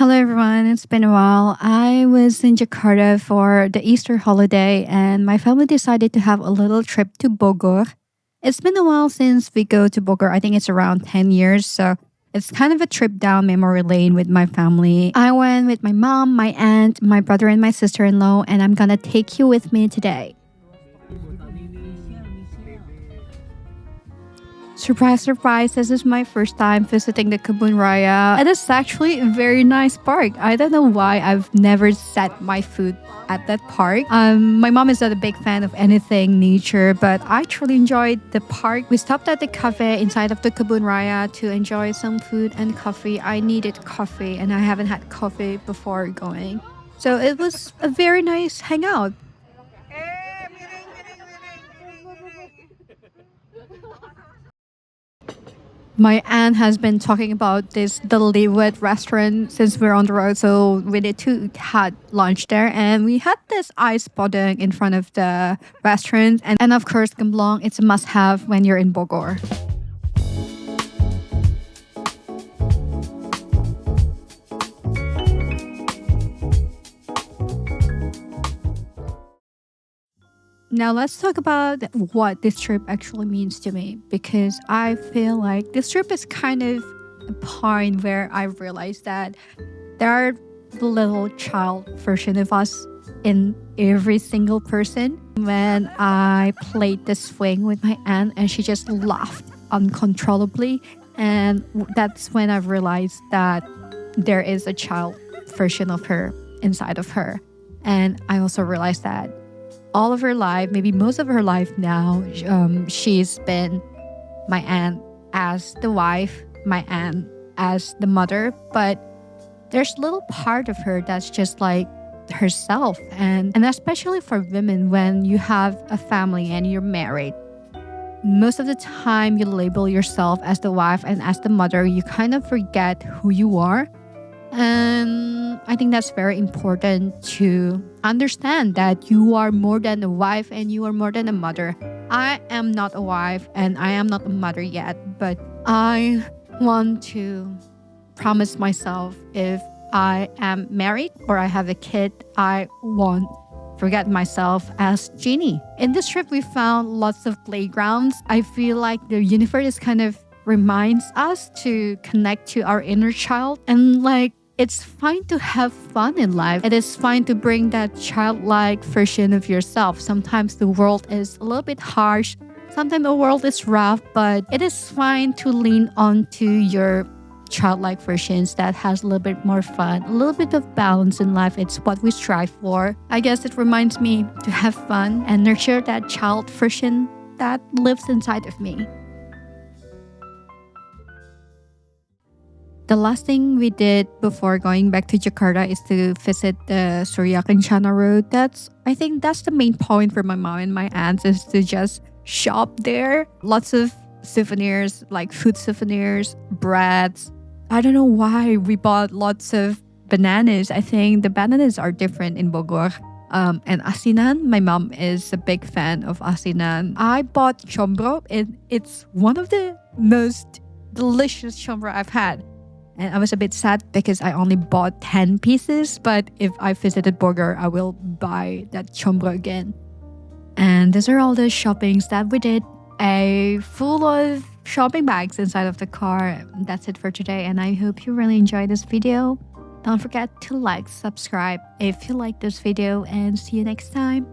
Hello everyone, it's been a while. I was in Jakarta for the Easter holiday and my family decided to have a little trip to Bogor. It's been a while since we go to Bogor. I think it's around 10 years, so it's kind of a trip down memory lane with my family. I went with my mom, my aunt, my brother, and my sister in law, and I'm gonna take you with me today. Surprise, surprise, this is my first time visiting the Kebun Raya. It is actually a very nice park. I don't know why I've never set my foot at that park. My mom is not a big fan of anything nature, but I truly enjoyed the park. We stopped at the cafe inside of the Kebun Raya to enjoy some food and coffee. I needed coffee and I haven't had coffee before going. So it was a very nice hangout. My aunt has been talking about this the Liwet restaurant since we're on the road, so we need to had lunch there, and we had this ice pudding in front of the restaurant, and of course, gemblong. It's a must-have when you're in Bogor. Now let's talk about what this trip actually means to me because I feel like this trip is kind of a point where I realized that there are the little child version of us in every single person. When I played the swing with my aunt and she just laughed uncontrollably, and that's when I realized that there is a child version of her inside of her. And I also realized that all of her life, maybe most of her life now, she's been my aunt as the wife, my aunt as the mother, but there's little part of her that's just like herself. And especially for women, when you have a family and you're married, most of the time you label yourself as the wife and as the mother, you kind of forget who you are. And I think that's very important to understand that you are more than a wife and you are more than a mother. I am not a wife and I am not a mother yet, but I want to promise myself if I am married or I have a kid, I won't forget myself as Jeannie. In this trip, we found lots of playgrounds. I feel like the universe kind of reminds us to connect to our inner child and like it's fine to have fun in life. It is fine to bring that childlike version of yourself. Sometimes the world is a little bit harsh. Sometimes the world is rough, but it is fine to lean onto your childlike versions that has a little bit more fun, a little bit of balance in life. It's what we strive for. I guess it reminds me to have fun and nurture that child version that lives inside of me. The last thing we did before going back to Jakarta is to visit the Surya Kencana Road. I think that's the main point for my mom and my aunts is to just shop there. Lots of souvenirs, like food souvenirs, breads. I don't know why we bought lots of bananas. I think the bananas are different in Bogor. And asinan, my mom is a big fan of asinan. I bought chombro and it's one of the most delicious chombro I've had. And I was a bit sad because I only bought 10 pieces. But if I visited Bogor, I will buy that chombro again. And these are all the shoppings that we did. A full of shopping bags inside of the car. That's it for today. And I hope you really enjoyed this video. Don't forget to like, subscribe if you like this video. And see you next time.